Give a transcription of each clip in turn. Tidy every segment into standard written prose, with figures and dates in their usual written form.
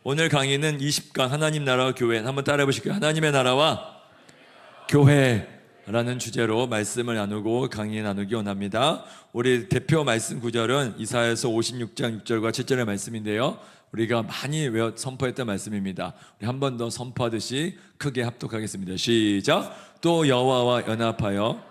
오늘 강의는 20강 하나님 나라와 교회, 한번 따라해 보실게요. 하나님의 나라와 교회라는 주제로 말씀을 나누고 강의 나누기 원합니다. 우리 대표 말씀 구절은 이사야서 56장 6절과 7절의 말씀인데요, 우리가 많이 선포했던 말씀입니다. 우리 한 번 더 선포하듯이 크게 합독하겠습니다. 시작. 또 여호와와 연합하여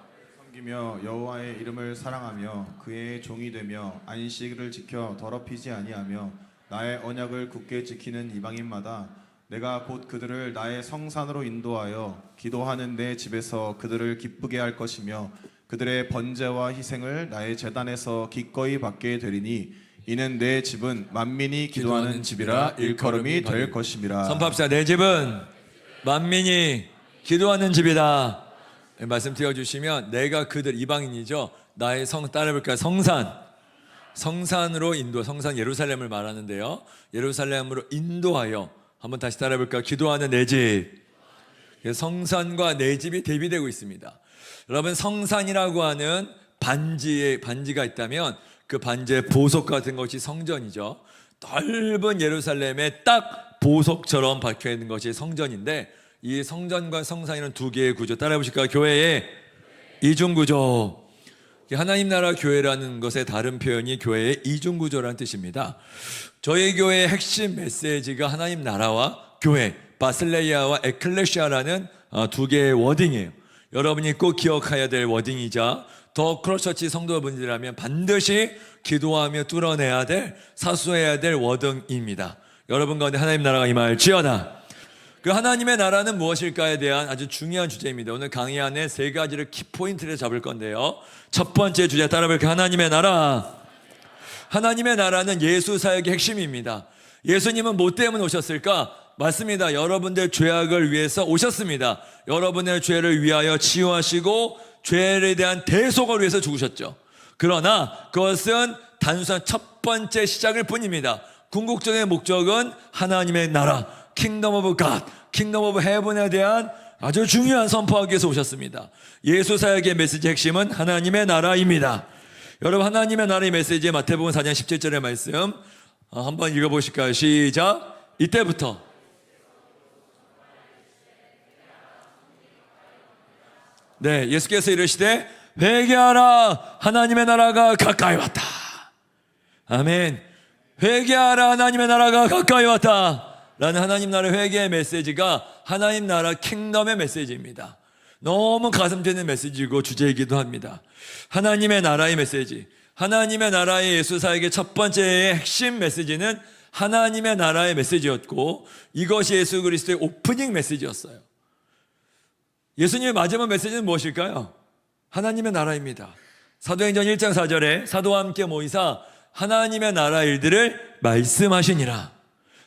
섬기며 여호와의 이름을 사랑하며 그의 종이 되며 안식일을 지켜 더럽히지 아니하며 나의 언약을 굳게 지키는 이방인마다 내가 곧 그들을 나의 성산으로 인도하여 기도하는 내 집에서 그들을 기쁘게 할 것이며 그들의 번제와 희생을 나의 제단에서 기꺼이 받게 되리니 이는 내 집은 만민이 기도하는 집이라 일컬음이 될 것임이라. 선포합시다. 내 집은 만민이 기도하는 집이다. 말씀 띄워주시면 내가 그들, 이방인이죠, 나의 따라해볼까요? 성산으로 인도, 성산 예루살렘을 말하는데요, 예루살렘으로 인도하여, 한번 다시 따라해볼까요? 기도하는 내 집. 성산과 내 집이 대비되고 있습니다. 여러분, 성산이라고 하는 반지가 있다면 그 반지의 보석 같은 것이 성전이죠. 넓은 예루살렘에 딱 보석처럼 박혀있는 것이 성전인데, 이 성전과 성산이라는 두 개의 구조, 따라해 보실까요? 교회의 이중구조. 하나님 나라 교회라는 것의 다른 표현이 교회의 이중구조라는 뜻입니다. 저희 교회의 핵심 메시지가 하나님 나라와 교회, 바슬레이아와 에클레시아라는 두 개의 워딩이에요. 여러분이 꼭 기억해야 될 워딩이자 더 크로스처치 성도분들이라면 반드시 기도하며 뚫어내야 될, 사수해야 될 워딩입니다. 여러분 가운데 하나님 나라가 임할지어다. 그 하나님의 나라는 무엇일까에 대한 아주 중요한 주제입니다. 오늘 강의 안에 세 가지를 키포인트를 잡을 건데요, 첫 번째 주제 따라볼게요. 하나님의 나라. 하나님의 나라는 예수 사역의 핵심입니다. 예수님은 뭐 때문에 오셨을까? 맞습니다. 여러분들 죄악을 위해서 오셨습니다. 여러분의 죄를 위하여 치유하시고 죄에 대한 대속을 위해서 죽으셨죠. 그러나 그것은 단순한 첫 번째 시작일 뿐입니다. 궁극적인 목적은 하나님의 나라, 킹덤 오브 갓, 킹덤 오브 헤븐에 대한 아주 중요한 선포하기 위해서 오셨습니다. 예수 사역의 메시지 핵심은 하나님의 나라입니다. 여러분, 하나님의 나라의 메시지 마태복음 4장 17절의 말씀 한번 읽어보실까요? 시작. 이때부터 예수께서 이르시되 회개하라, 하나님의 나라가 가까이 왔다. 아멘. 회개하라, 하나님의 나라가 가까이 왔다 라는 하나님 나라 회개의 메시지가 하나님 나라 킹덤의 메시지입니다. 너무 가슴 찌는 메시지고 주제이기도 합니다. 하나님의 나라의 메시지, 하나님의 나라의 예수 사역의 첫 번째의 핵심 메시지는 하나님의 나라의 메시지였고, 이것이 예수 그리스도의 오프닝 메시지였어요. 예수님의 마지막 메시지는 무엇일까요? 하나님의 나라입니다. 사도행전 1장 4절에 사도와 함께 모이사 하나님의 나라 일들을 말씀하시니라.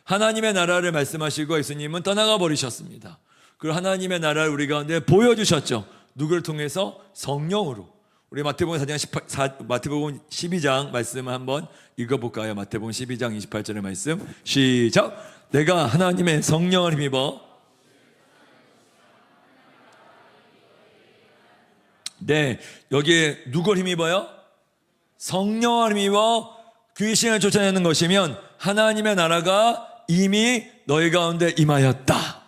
하나님의 나라를 말씀하시고 예수님은 떠나가 버리셨습니다. 그리고 하나님의 나라를 우리 가운데 보여주셨죠. 누구를 통해서? 성령으로. 우리 마태복음 12장 말씀을 한번 읽어볼까요? 마태복음 12장 28절의 말씀 시작. 내가 하나님의 성령을 힘입어 여기에 누굴 힘입어요? 성령을 힘입어 귀신을 쫓아내는 것이면 하나님의 나라가 이미 너희 가운데 임하였다.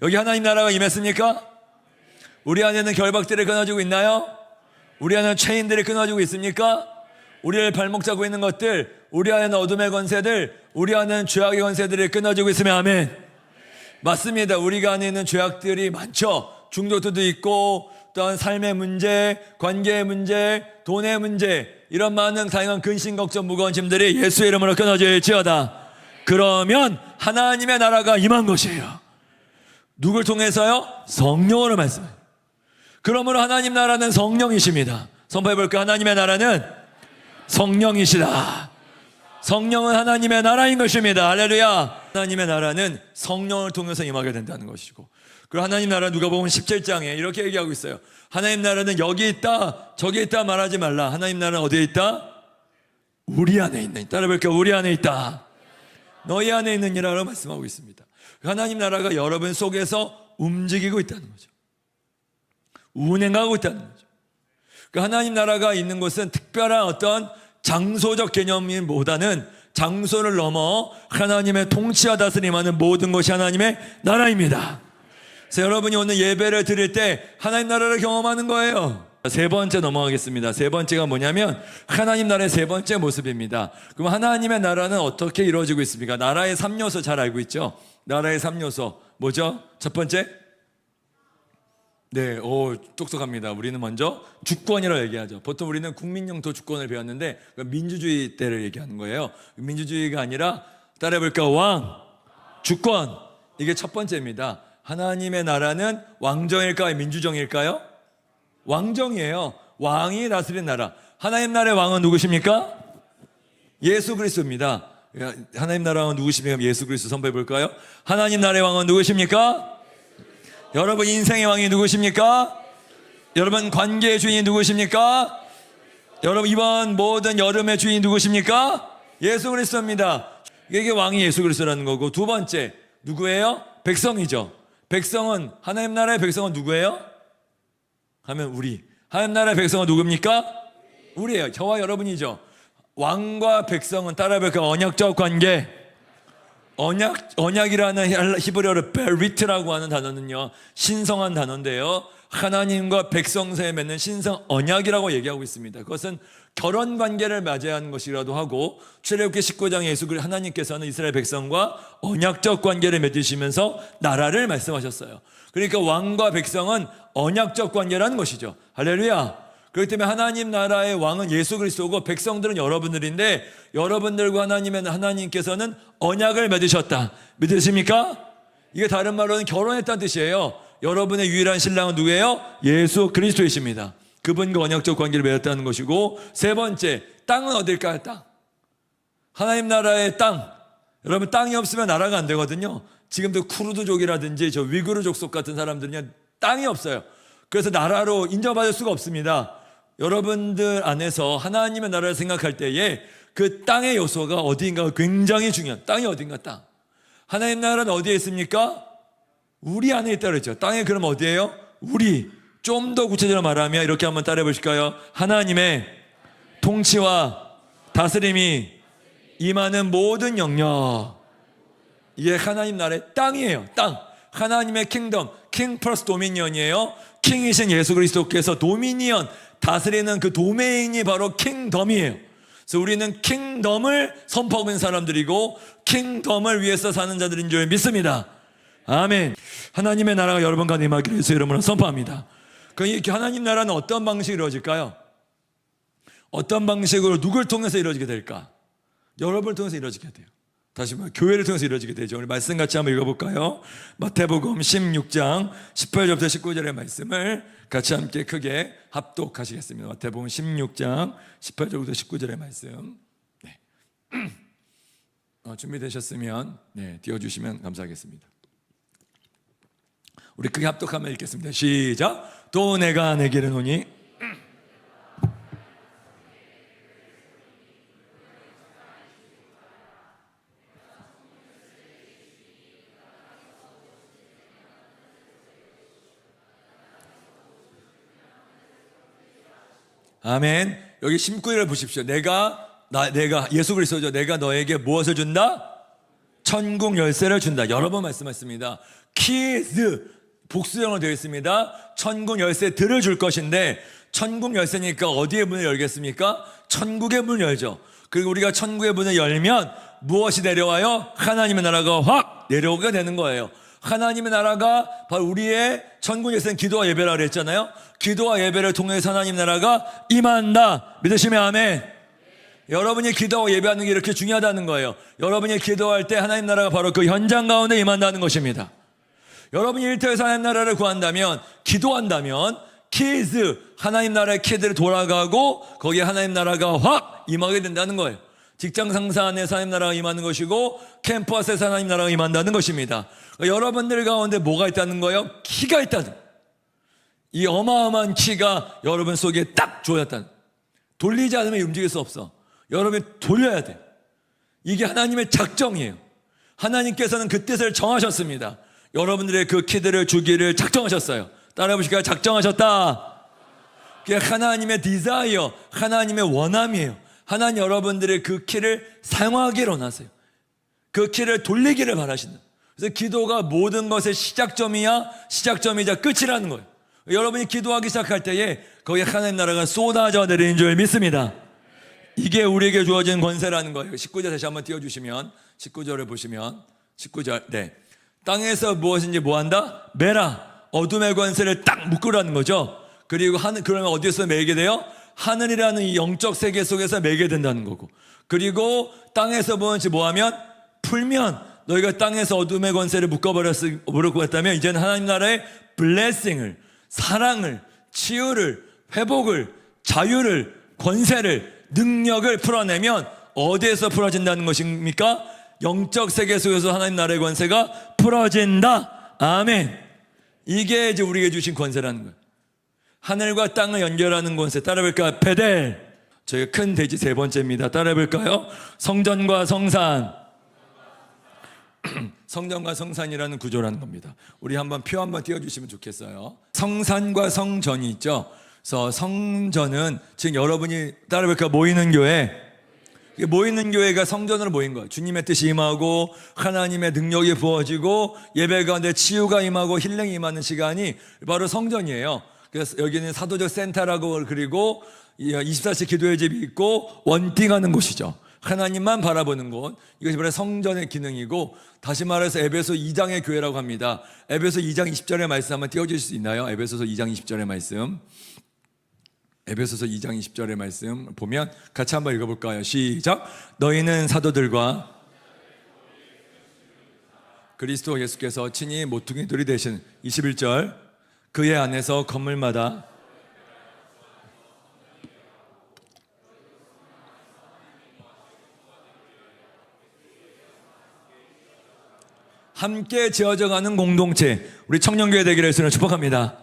여기 하나님 나라가 임했습니까? 우리 안에는 결박들이 끊어지고 있나요? 우리 안에는 체인들이 끊어지고 있습니까? 우리를 발목 잡고 있는 것들, 우리 안에는 어둠의 권세들, 우리 안에는 죄악의 권세들이 끊어지고 있으면 아멘. 맞습니다. 우리가 안에 있는 죄악들이 많죠. 중독도 있고, 또한 삶의 문제, 관계의 문제, 돈의 문제, 이런 많은 다양한 근심, 걱정, 무거운 짐들이 예수의 이름으로 끊어질지어다. 그러면 하나님의 나라가 임한 것이에요. 누굴 통해서요? 성령으로 말씀해요. 그러므로 하나님 나라는 성령이십니다. 선포해볼까요? 하나님의 나라는 성령이시다. 성령은 하나님의 나라인 것입니다. 할렐루야. 하나님의 나라는 성령을 통해서 임하게 된다는 것이고, 그리고 하나님 나라 누가복음 17장에 이렇게 얘기하고 있어요. 하나님 나라는 여기 있다 저기 있다 말하지 말라. 하나님 나라는 어디에 있다? 우리 안에 있는, 따라해볼게요. 우리 안에 있다. 너희 안에 있느니라고 말씀하고 있습니다. 하나님 나라가 여러분 속에서 움직이고 있다는 거죠. 운행하고 있다는 거죠. 그 하나님 나라가 있는 곳은 특별한 어떤 장소적 개념보다는 장소를 넘어 하나님의 통치와 다스림하는 모든 것이 하나님의 나라입니다. 그래서 여러분이 오늘 예배를 드릴 때 하나님 나라를 경험하는 거예요. 세 번째 넘어가겠습니다. 세 번째가 뭐냐면 하나님 나라의 세 번째 모습입니다. 그럼 하나님의 나라는 어떻게 이루어지고 있습니까? 나라의 3요소 잘 알고 있죠? 나라의 3요소 뭐죠? 첫 번째? 네, 똑똑합니다. 우리는 먼저 주권이라고 얘기하죠. 보통 우리는 국민 영토 주권을 배웠는데 민주주의 때를 얘기하는 거예요. 민주주의가 아니라 따라해볼까? 왕, 주권. 이게 첫 번째입니다. 하나님의 나라는 왕정일까요? 민주정일까요? 왕정이에요. 왕이 다스리는 나라. 하나님 나라의 왕은 누구십니까? 예수 그리스도입니다. 하나님 나라의 왕은 누구십니까? 예수 그리스도 선포해 볼까요? 하나님 나라의 왕은 누구십니까? 여러분 인생의 왕이 누구십니까? 여러분 관계의 주인이 누구십니까? 여러분 이번 모든 여름의 주인이 누구십니까? 예수 그리스도입니다. 이게 왕이 예수 그리스도라는 거고, 두 번째 누구예요? 백성이죠. 백성은, 하나님 나라의 백성은 누구예요? 하면 우리. 하나님 나라의 백성은 누굽니까? 우리예요. 저와 여러분이죠. 왕과 백성은 따라해볼까? 언약적 관계. 언약이라는 히브리어로 베리트라고 하는 단어는요, 신성한 단어인데요, 하나님과 백성 사이에 맺는 신성 언약이라고 얘기하고 있습니다. 그것은 결혼 관계를 맞이하는 것이라도 하고, 출애굽기 19장에 예수 그리스도 하나님께서는 이스라엘 백성과 언약적 관계를 맺으시면서 나라를 말씀하셨어요. 그러니까 왕과 백성은 언약적 관계라는 것이죠. 할렐루야. 그렇기 때문에 하나님 나라의 왕은 예수 그리스도고 백성들은 여러분들인데, 여러분들과 하나님께서는 언약을 맺으셨다. 믿으십니까? 이게 다른 말로는 결혼했다는 뜻이에요. 여러분의 유일한 신랑은 누구예요? 예수 그리스도이십니다. 그분과 언약적 관계를 맺었다는 것이고, 세 번째, 땅은 어딜까요? 땅. 하나님 나라의 땅. 여러분 땅이 없으면 나라가 안 되거든요. 지금도 쿠르드족이라든지 저 위구르 족속 같은 사람들은요, 땅이 없어요. 그래서 나라로 인정받을 수가 없습니다. 여러분들 안에서 하나님의 나라를 생각할 때에 그 땅의 요소가 어디인가가 굉장히 중요한, 땅이 어딘가 땅. 하나님 나라는 어디에 있습니까? 우리 안에 있다 그랬죠. 땅에 그럼 어디예요? 우리. 좀 더 구체적으로 말하면 이렇게 한번 따라해 보실까요? 하나님의 통치와 다스림이 임하는 모든 영역. 이게 하나님 나라의 땅이에요. 땅. 하나님의 킹덤. 킹 플러스 도미니언이에요. 킹이신 예수 그리스도께서 도미니언, 다스리는 그 도메인이 바로 킹덤이에요. 그래서 우리는 킹덤을 선포하고 있는 사람들이고, 킹덤을 위해서 사는 자들인 줄 믿습니다. 아멘. 하나님의 나라가 여러분과 임하기를 예수 이름으로 선포합니다. 그럼 하나님 나라는 어떤 방식으로 이루어질까요? 어떤 방식으로 누굴 통해서 이루어지게 될까? 여러분을 통해서 이루어지게 돼요. 다시 말해 교회를 통해서 이루어지게 되죠. 우리 말씀 같이 한번 읽어볼까요? 마태복음 16장 18절부터 19절의 말씀을 같이 함께 크게 합독하시겠습니다. 마태복음 16장 18절부터 19절의 말씀. 네. 준비되셨으면 띄워주시면 감사하겠습니다. 우리 크게 합독하면 읽겠습니다. 시작. 또 내가 내게 이르노니 아멘. 여기 19절을 보십시오. 내가 예수 그리스도죠. 내가 너에게 무엇을 준다? 천국 열쇠를 준다. 여러 번 말씀하셨습니다. 키즈 복수형으로 되어 있습니다. 천국 열쇠들을 줄 것인데, 천국 열쇠니까 어디의 문을 열겠습니까? 천국의 문을 열죠. 그리고 우리가 천국의 문을 열면 무엇이 내려와요? 하나님의 나라가 확 내려오게 되는 거예요. 하나님의 나라가 바로 우리의 천국 열쇠는 기도와 예배라고 그랬잖아요. 기도와 예배를 통해서 하나님 나라가 임한다. 믿으시면 아멘. 여러분이 기도하고 예배하는 게 이렇게 중요하다는 거예요. 여러분이 기도할 때 하나님 나라가 바로 그 현장 가운데 임한다는 것입니다. 여러분이 일터에서 하나님 나라를 구한다면, 기도한다면 키즈, 하나님 나라의 키들이 돌아가고 거기에 하나님 나라가 확 임하게 된다는 거예요. 직장 상사 안에서 하나님 나라가 임하는 것이고, 캠퍼스에서 하나님 나라가 임한다는 것입니다. 그러니까 여러분들 가운데 뭐가 있다는 거예요? 키가 있다는, 이 어마어마한 키가 여러분 속에 딱 조였다는, 돌리지 않으면 움직일 수 없어. 여러분이 돌려야 돼. 이게 하나님의 작정이에요. 하나님께서는 그 뜻을 정하셨습니다. 여러분들의 그 키들을 주기를 작정하셨어요. 따라해 보실까요? 작정하셨다. 그게 하나님의 디자이어, 하나님의 원함이에요. 하나님 여러분들의 그 키를 사용하기를 원하세요. 그 키를 돌리기를 바라신다. 그래서 기도가 모든 것의 시작점이자 끝이라는 거예요. 여러분이 기도하기 시작할 때에 거기에 하나님 나라가 쏟아져 내리는 줄 믿습니다. 이게 우리에게 주어진 권세라는 거예요. 19절 다시 한번 띄워주시면 19절을 보시면 19절 네. 땅에서 무엇인지 뭐한다? 매라. 어둠의 권세를 딱 묶으라는 거죠. 그리고 그러면 어디에서 매게 돼요? 하늘이라는 이 영적 세계 속에서 매게 된다는 거고, 그리고 땅에서 무엇인지 뭐하면? 풀면 너희가 땅에서 어둠의 권세를 묶어버렸고 했다면 이제는 하나님 나라의 블레싱을, 사랑을, 치유를, 회복을, 자유를, 권세를, 능력을 풀어내면 어디에서 풀어진다는 것입니까? 영적 세계 속에서 하나님 나라의 권세가 풀어진다. 아멘. 이게 이제 우리에게 주신 권세라는 거예요. 하늘과 땅을 연결하는 권세. 따라해볼까요? 베델. 저희가 큰 돼지 세 번째입니다. 따라해볼까요? 성전과 성산. 성전과 성산이라는 구조라는 겁니다. 우리 한번 표 한번 띄워주시면 좋겠어요. 성산과 성전이 있죠. 그래서 성전은 지금 여러분이 따라해볼까요? 모이는 교회. 모이는 교회가 성전으로 모인 거예요. 주님의 뜻이 임하고 하나님의 능력이 부어지고 예배 가운데 치유가 임하고 힐링이 임하는 시간이 바로 성전이에요. 그래서 여기는 사도적 센터라고, 그리고 24시 기도의 집이 있고 원팅하는 곳이죠. 하나님만 바라보는 곳. 이것이 바로 성전의 기능이고, 다시 말해서 에베소 2장의 교회라고 합니다. 에베소 2장 20절의 말씀 한번 띄워주실 수 있나요? 에베소서 2장 20절의 말씀. 에베소서 2장 20절의 말씀 보면 같이 한번 읽어볼까요? 시작. 너희는 사도들과 그리스도 예수께서 친히 모퉁이돌이 되신 21절. 그의 안에서 건물마다 함께 지어져가는 공동체, 우리 청년교회 되기를 예수님을 축복합니다.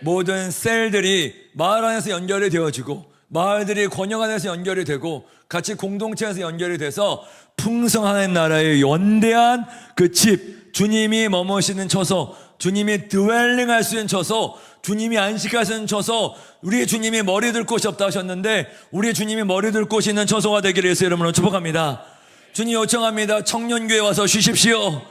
모든 셀들이 마을 안에서 연결이 되어지고, 마을들이 권역 안에서 연결이 되고, 같이 공동체에서 연결이 돼서 풍성한 하나님 나라의 연대한 그 집, 주님이 머무시는 처소, 주님이 드웰링할 수 있는 처소, 주님이 안식할 수 있는 처소. 우리 주님이 머리 들 곳이 없다 하셨는데 우리 주님이 머리 들 곳이 있는 처소가 되기를 예수 이름으로 축복합니다. 주님 요청합니다. 청년교회 와서 쉬십시오.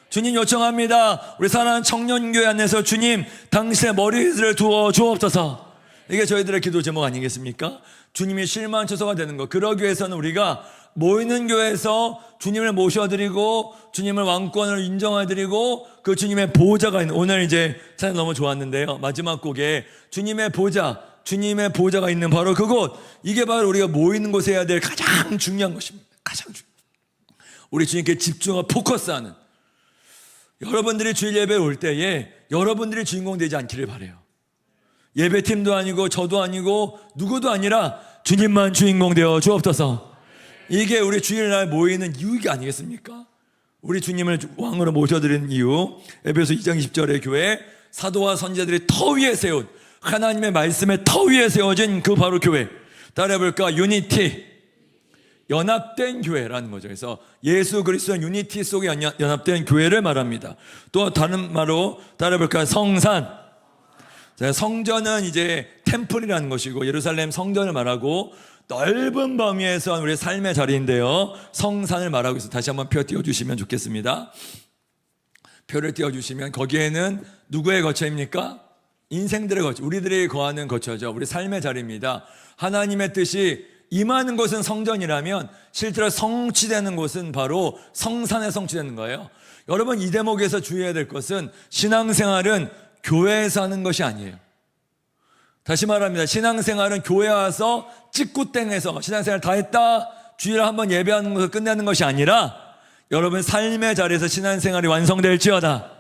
주님 요청합니다. 우리 사랑하는 청년교회 안에서 주님 당신의 머리들을 두어 주옵소서. 이게 저희들의 기도 제목 아니겠습니까? 주님이 쉴만한 처소가 되는 것. 그러기 위해서는 우리가 모이는 교회에서 주님을 모셔드리고 주님을 왕권을 인정해드리고 그 주님의 보좌가 있는, 오늘 이제 찬양 너무 좋았는데요, 마지막 곡에 주님의 보좌가 있는 바로 그곳, 이게 바로 우리가 모이는 곳에 해야 될 가장 중요한 것입니다. 가장 중요한, 우리 주님께 집중하고 포커스하는, 여러분들이 주일 예배에 올 때에 여러분들이 주인공 되지 않기를 바라요. 예배팀도 아니고 저도 아니고 누구도 아니라 주님만 주인공 되어 주옵소서. 이게 우리 주일날 모이는 이유가 아니겠습니까? 우리 주님을 왕으로 모셔드리는 이유. 에베소 2장 20절의 교회, 사도와 선지자들이 터 위에 세운, 하나님의 말씀의 터 위에 세워진 그 바로 교회. 따라해볼까? 유니티, 연합된 교회라는 거죠. 그래서 예수 그리스도의 유니티 속에 연합된 교회를 말합니다. 또 다른 말로 따라해볼까? 성산. 성전은 이제 템플이라는 것이고 예루살렘 성전을 말하고, 넓은 범위에서 우리의 삶의 자리인데요, 성산을 말하고 있어요. 다시 한번 표 띄워주시면 좋겠습니다. 표를 띄워주시면 거기에는 누구의 거처입니까? 인생들의 거처, 우리들이 거하는 거처죠. 우리 삶의 자리입니다. 하나님의 뜻이 임하는 곳은 성전이라면 실제로 성취되는 곳은 바로 성산에 성취되는 거예요. 여러분, 이 대목에서 주의해야 될 것은 신앙생활은 교회에서 하는 것이 아니에요. 다시 말합니다. 신앙생활은 교회 와서 찍구땡해서 신앙생활 다 했다, 주일에 한번 예배하는 것을 끝내는 것이 아니라 여러분 삶의 자리에서 신앙생활이 완성될지어다.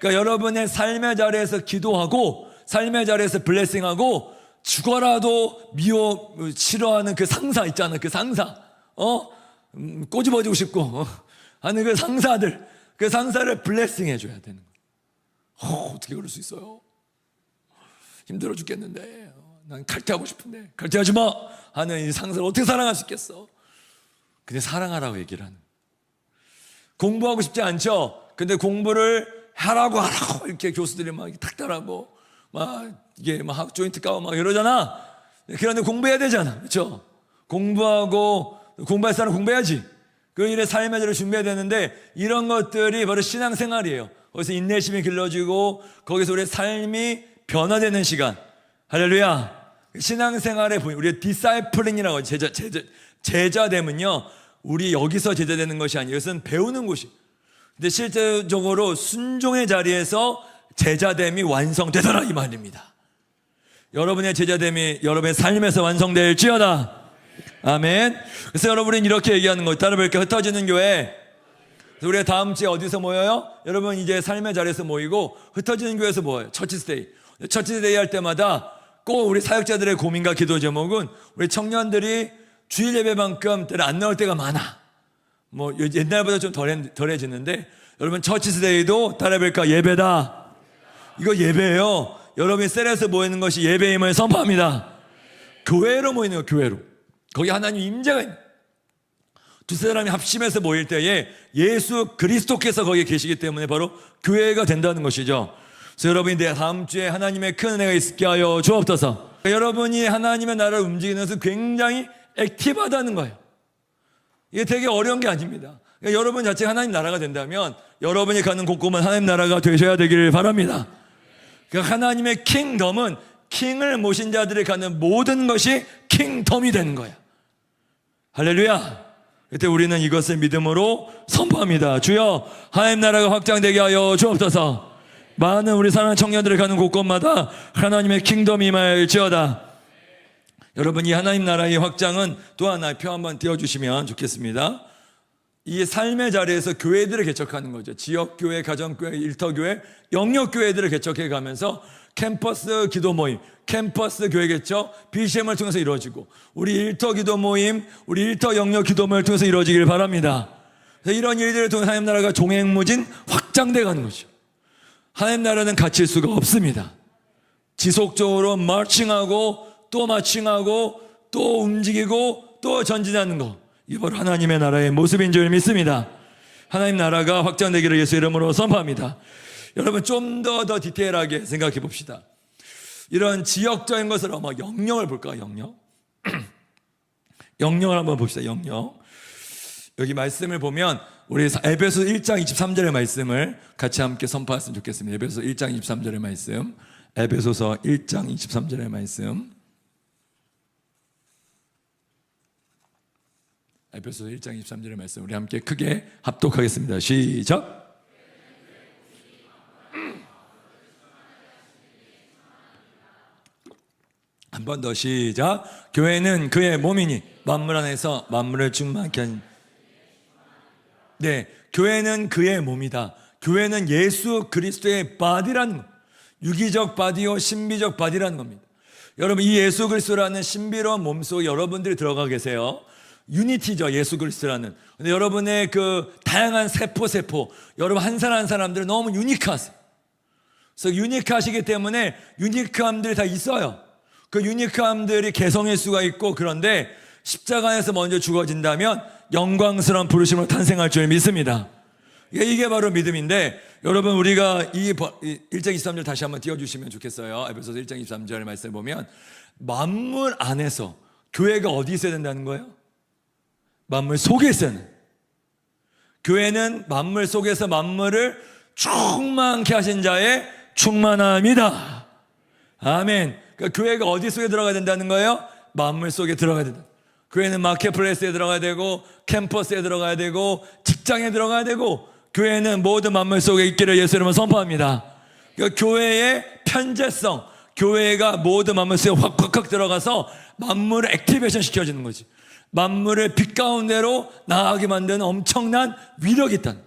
그러니까 여러분의 삶의 자리에서 기도하고 삶의 자리에서 블레싱하고 죽어라도 싫어하는 그 상사 있잖아요. 그 상사, 꼬집어주고 싶고 하는 그 상사들, 그 상사를 블레싱 해줘야 되는 거예요. 어떻게 그럴 수 있어요? 힘들어 죽겠는데, 난 칼퇴하고 싶은데 칼퇴하지 마 하는 이 상사를 어떻게 사랑할 수 있겠어? 근데 사랑하라고 얘기를 하는, 공부하고 싶지 않죠? 근데 공부를 하라고 이렇게 교수들이 막 탁달하고 막 이게 막 조인트 까고 막 이러잖아. 그런데 공부해야 되잖아, 그렇죠? 공부할 사람 공부해야지. 그 일의 삶의 질을 준비해야 되는데 이런 것들이 바로 신앙생활이에요. 거기서 인내심이 길러지고 거기서 우리의 삶이 변화되는 시간. 할렐루야. 신앙생활의 본인, 우리의 디사이플링이라고 제자됨은요, 우리 여기서 제자되는 것이 아니에요. 이것은 배우는 곳이. 근데 실제적으로 순종의 자리에서 제자됨이 완성되더라 이 말입니다. 여러분의 제자됨이 여러분의 삶에서 완성될지어다. 아멘. 그래서 여러분은 이렇게 얘기하는 거예요. 따라볼게요. 흩어지는 교회. 우리가 다음 주에 어디서 모여요? 여러분 이제 삶의 자리에서 모이고 흩어지는 교회에서 모여요. 처치스데이. 처치스데이 할 때마다 꼭 우리 사역자들의 고민과 기도 제목은 우리 청년들이 주일 예배만큼 때는 안 나올 때가 많아. 뭐 옛날보다 좀 덜해지는데 여러분 처치스데이도 따라볼까 예배다. 이거 예배예요. 여러분이 셀에서 모이는 것이 예배임을 선포합니다. 교회로 모이는 거예요. 교회로. 거기 하나님 임재가 있는. 두세 사람이 합심해서 모일 때에 예수 그리스도께서 거기에 계시기 때문에 바로 교회가 된다는 것이죠. 그래서 여러분이 내 다음 주에 하나님의 큰 은혜가 있게 하여 주옵소서. 여러분이 하나님의 나라를 움직이는 것은 굉장히 액티브하다는 거예요. 이게 되게 어려운 게 아닙니다. 그러니까 여러분 자체가 하나님 나라가 된다면 여러분이 가는 곳곳은 하나님 나라가 되셔야 되기를 바랍니다. 그러니까 하나님의 킹덤은 킹을 모신 자들이 가는 모든 것이 킹덤이 되는 거야. 할렐루야. 그때 우리는 이것을 믿음으로 선포합니다. 주여 하나님 나라가 확장되게 하여 주옵소서. 많은 우리 사랑하는 청년들이 가는 곳곳마다 하나님의 킹덤이 임할지어다. 여러분 이 하나님 나라의 확장은 또 하나 표 한번 띄워주시면 좋겠습니다. 이 삶의 자리에서 교회들을 개척하는 거죠. 지역교회, 가정교회, 일터교회, 영역교회들을 개척해 가면서 캠퍼스 기도 모임, 캠퍼스 교회 개척, BCM을 통해서 이루어지고 우리 일터 기도 모임, 우리 일터 영역 기도 모임을 통해서 이루어지길 바랍니다. 그래서 이런 일들을 통해 하나님 나라가 종횡무진 확장돼 가는 거죠. 하나님 나라는 갇힐 수가 없습니다. 지속적으로 마칭하고 또 마칭하고 또 움직이고 또 전진하는 거, 이게 바로 하나님의 나라의 모습인 줄 믿습니다. 하나님 나라가 확장되기를 예수 이름으로 선포합니다. 여러분 좀 더 디테일하게 생각해 봅시다. 이런 지역적인 것을 한번 영역을 볼까요? 영역. 영역을 한번 봅시다. 영역. 여기 말씀을 보면 우리 에베소 1장 23절의 말씀을 같이 함께 선포했으면 좋겠습니다. 에베소 1장 23절의 말씀. 에베소서 1장 23절의 말씀. 에베소 1장 23절의 말씀 우리 함께 크게 합독하겠습니다. 시작. 한 번 더 시작. 교회는 그의 몸이니 만물 안에서 만물을 충만케 하는. 네, 교회는 그의 몸이다. 교회는 예수 그리스도의 바디라는, 유기적 바디요 신비적 바디라는 겁니다. 여러분 이 예수 그리스도라는 신비로운 몸 속에 여러분들이 들어가 계세요. 유니티죠, 예수 그리스도라는. 근데 여러분의 그 다양한 세포 여러분 한 사람 한 사람들은 너무 유니크하세요. 그래서 유니크하시기 때문에 유니크함들이 다 있어요. 그 유니크함들이 개성일 수가 있고, 그런데 십자가에서 먼저 죽어진다면 영광스러운 부르심으로 탄생할 줄 믿습니다. 이게 바로 믿음인데, 여러분 우리가 이 1장 23절 다시 한번 띄워주시면 좋겠어요. 에베소서 1장 23절 말씀을 보면 만물 안에서, 교회가 어디 있어야 된다는 거예요? 만물 속에 있어야 돼요. 교회는 만물 속에서 만물을 충만케 하신 자의 충만함이다. 아멘. 그러니까 교회가 어디 속에 들어가야 된다는 거예요? 만물 속에 들어가야 된다. 교회는 마켓플레이스에 들어가야 되고, 캠퍼스에 들어가야 되고, 직장에 들어가야 되고, 교회는 모든 만물 속에 있기를 예수 이름으로 선포합니다. 그러니까 교회의 편재성, 교회가 모든 만물 속에 확 들어가서 만물을 액티베이션 시켜주는 거지. 만물을 빛 가운데로 나아가게 만드는 엄청난 위력이 있다는,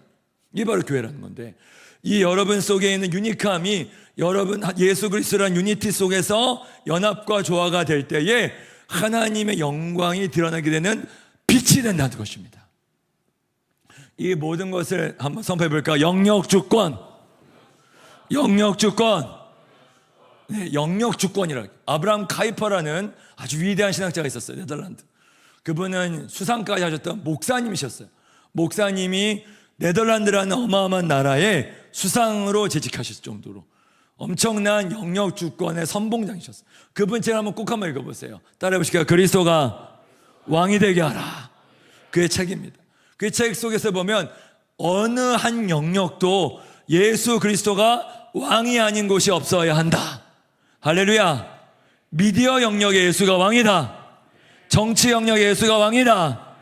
이게 바로 교회라는 건데, 이 여러분 속에 있는 유니크함이 여러분 예수 그리스도라는 유니티 속에서 연합과 조화가 될 때에 하나님의 영광이 드러나게 되는 빛이 된다는 것입니다. 이 모든 것을 한번 선포해 볼까? 영역주권. 네, 영역주권이라고. 아브라함 카이퍼라는 아주 위대한 신학자가 있었어요. 네덜란드. 그분은 수상까지 하셨던 목사님이셨어요. 목사님이 네덜란드라는 어마어마한 나라에 수상으로 재직하셨을 정도로 엄청난 영역 주권의 선봉장이셨어요. 그분 책 한번 꼭 한번 읽어보세요. 따라해 보실게요. 그리스도가 왕이 되게 하라. 그의 책입니다. 그 책 속에서 보면 어느 한 영역도 예수 그리스도가 왕이 아닌 곳이 없어야 한다. 할렐루야. 미디어 영역에 예수가 왕이다. 정치 영역에 예수가 왕이다.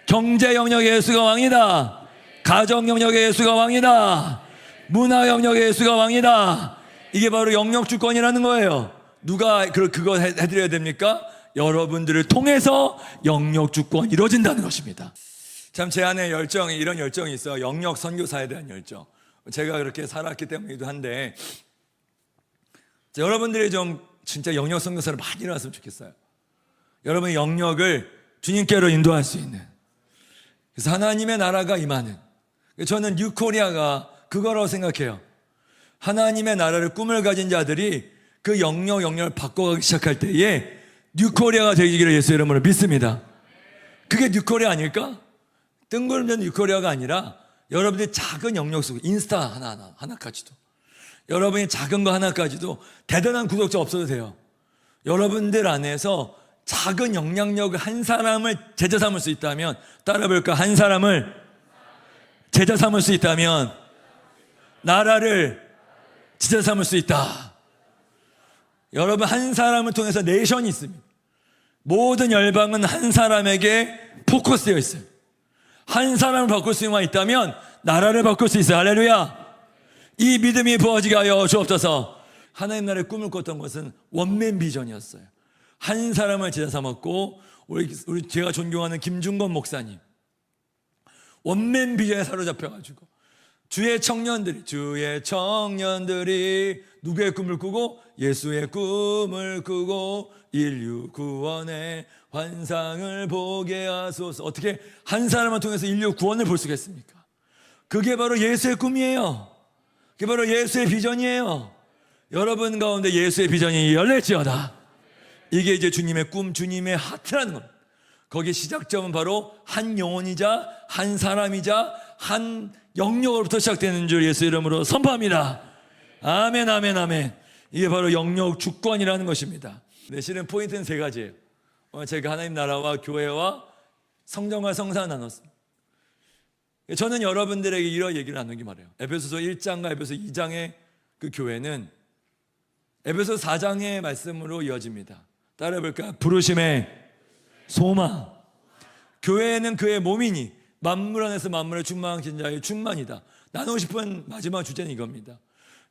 경제 영역에 예수가 왕이다. 가정 영역에 예수가 왕이다. 문화 영역에 예수가 왕이다. 이게 바로 영역 주권이라는 거예요. 누가 그거 해드려야 됩니까? 여러분들을 통해서 영역 주권이 이루어진다는 것입니다. 참 제 안에 열정이, 이런 열정이 있어요. 영역 선교사에 대한 열정. 제가 그렇게 살았기 때문이기도 한데, 여러분들이 좀 진짜 영역 선교사를 많이 일어났으면 좋겠어요. 여러분의 영역을 주님께로 인도할 수 있는, 그래서 하나님의 나라가 임하는, 저는 뉴코리아가 그거라고 생각해요. 하나님의 나라를 꿈을 가진 자들이 그 영역을 바꿔가기 시작할 때에 뉴코리아가 되기를 예수 이름으로 믿습니다. 그게 뉴코리아 아닐까? 뜬구름된 뉴코리아가 아니라 여러분들이 작은 영역 속에 인스타 하나까지도, 여러분이 작은 거 하나까지도 대단한 구독자 없어도 돼요. 여러분들 안에서 작은 영향력을 한 사람을 제자 삼을 수 있다면, 따라볼까? 한 사람을 제자 삼을 수 있다면 나라를 제자 삼을 수 있다. 여러분, 한 사람을 통해서 네이션이 있습니다. 모든 열방은 한 사람에게 포커스되어 있어요. 한 사람을 바꿀 수만 있다면 나라를 바꿀 수 있어요. 할렐루야. 이 믿음이 부어지게 하여 주옵소서. 하나님 나라의 꿈을 꿨던 것은 원맨 비전이었어요. 한 사람을 제자 삼았고, 우리 제가 존경하는 김중건 목사님, 원맨 비전에 사로잡혀가지고 주의 청년들이 누구의 꿈을 꾸고? 예수의 꿈을 꾸고 인류 구원의 환상을 보게 하소서. 어떻게 한 사람을 통해서 인류 구원을 볼 수가 있습니까? 그게 바로 예수의 꿈이에요. 그게 바로 예수의 비전이에요. 여러분 가운데 예수의 비전이 열릴지어다. 이게 이제 주님의 꿈, 주님의 하트라는 겁니다. 거기에 시작점은 바로 한 영혼이자 한 사람이자 한 영역으로부터 시작되는 줄 예수 이름으로 선포합니다. 아멘, 아멘, 아멘. 이게 바로 영역 주권이라는 것입니다. 네, 실은 포인트는 세 가지예요. 제가 하나님 나라와 교회와 성전과 성산을 나눴습니다. 저는 여러분들에게 이런 얘기를 나누기 말해요. 에베소서 1장과 에베소서 2장의 그 교회는 에베소서 4장의 말씀으로 이어집니다. 따라해볼까요? 부르심의 소망. 교회는 그의 몸이니 만물 안에서 만물의 충만하신 자의 충만이다. 나누고 싶은 마지막 주제는 이겁니다.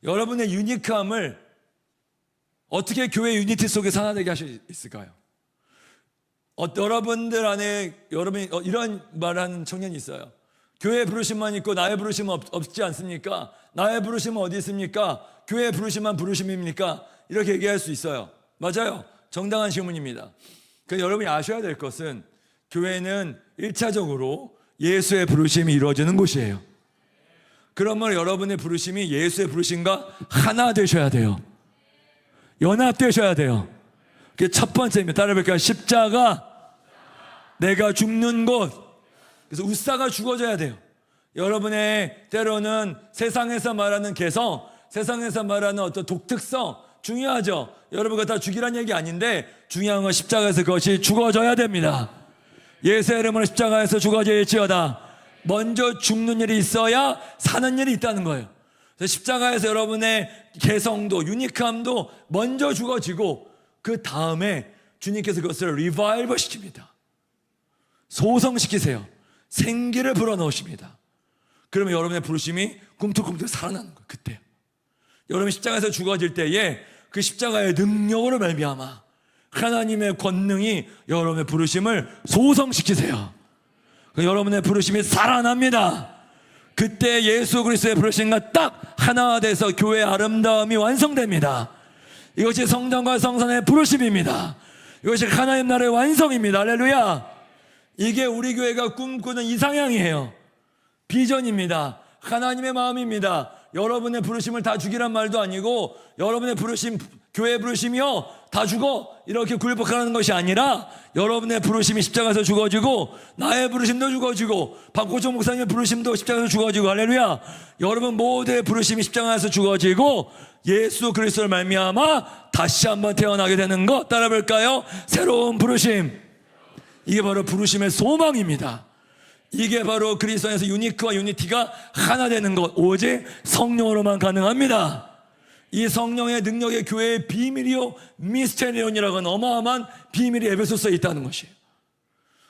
여러분의 유니크함을 어떻게 교회 유니티 속에서 하나 되게 하실 수 있을까요? 여러분들 안에 여러분이 이런 말을 하는 청년이 있어요. 교회 부르심만 있고 나의 부르심은 없지 않습니까? 나의 부르심은 어디 있습니까? 교회 부르심만 부르심입니까? 이렇게 얘기할 수 있어요. 맞아요. 정당한 질문입니다. 그래서 여러분이 아셔야 될 것은 교회는 1차적으로 예수의 부르심이 이루어지는 곳이에요. 그러면 여러분의 부르심이 예수의 부르심과 하나 되셔야 돼요. 연합되셔야 돼요. 그게 첫 번째입니다. 따라해볼까요? 십자가, 내가 죽는 곳. 그래서 우사가 죽어져야 돼요. 여러분의 때로는 세상에서 말하는 개성, 세상에서 말하는 어떤 독특성 중요하죠. 여러분 그거 다 죽이란 얘기 아닌데 중요한 건 십자가에서 그것이 죽어져야 됩니다. 예수의 이름으로 십자가에서 죽어질지어다. 먼저 죽는 일이 있어야 사는 일이 있다는 거예요. 그래서 십자가에서 여러분의 개성도 유니크함도 먼저 죽어지고 그 다음에 주님께서 그것을 리바이벌 시킵니다. 소성시키세요. 생기를 불어넣으십니다. 그러면 여러분의 부르심이 꿈틀꿈틀 살아나는 거예요. 그때 여러분이 십자가에서 죽어질 때에 그 십자가의 능력으로 말미암아 하나님의 권능이 여러분의 부르심을 소성시키세요. 여러분의 부르심이 살아납니다. 그때 예수 그리스도의 부르심과 딱 하나 돼서 교회의 아름다움이 완성됩니다. 이것이 성전과 성산의 부르심입니다. 이것이 하나님 나라의 완성입니다. 할렐루야. 이게 우리 교회가 꿈꾸는 이상향이에요. 비전입니다. 하나님의 마음입니다. 여러분의 부르심을 다 죽이란 말도 아니고 여러분의 부르심, 교회의 부르심이요 다 죽어 이렇게 굴복하는 것이 아니라 여러분의 부르심이 십자가에서 죽어지고 나의 부르심도 죽어지고 박고종 목사님의 부르심도 십자가에서 죽어지고 할렐루야. 여러분 모두의 부르심이 십자가에서 죽어지고 예수 그리스도를 말미암아 다시 한번 태어나게 되는 것 따라볼까요? 새로운 부르심, 이게 바로 부르심의 소망입니다. 이게 바로 그리스도 안에서 유니크와 유니티가 하나 되는 것, 오직 성령으로만 가능합니다. 이 성령의 능력의 교회의 비밀이요 미스테리온이라고 하는 어마어마한 비밀이 에베소서에 있다는 것이에요.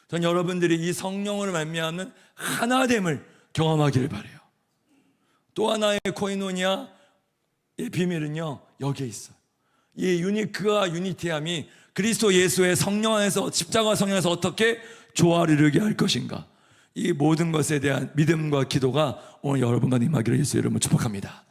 전 여러분들이 이 성령으로 말미암는 하나됨을 경험하기를 바라요. 또 하나의 코이노니아의 비밀은요, 여기에 있어요. 이 유니크와 유니티함이 그리스도 예수의 성령 안에서, 십자가 성령에서 어떻게 조화를 이루게 할 것인가, 이 모든 것에 대한 믿음과 기도가 오늘 여러분과 임하기를 예수 이름으로 축복합니다.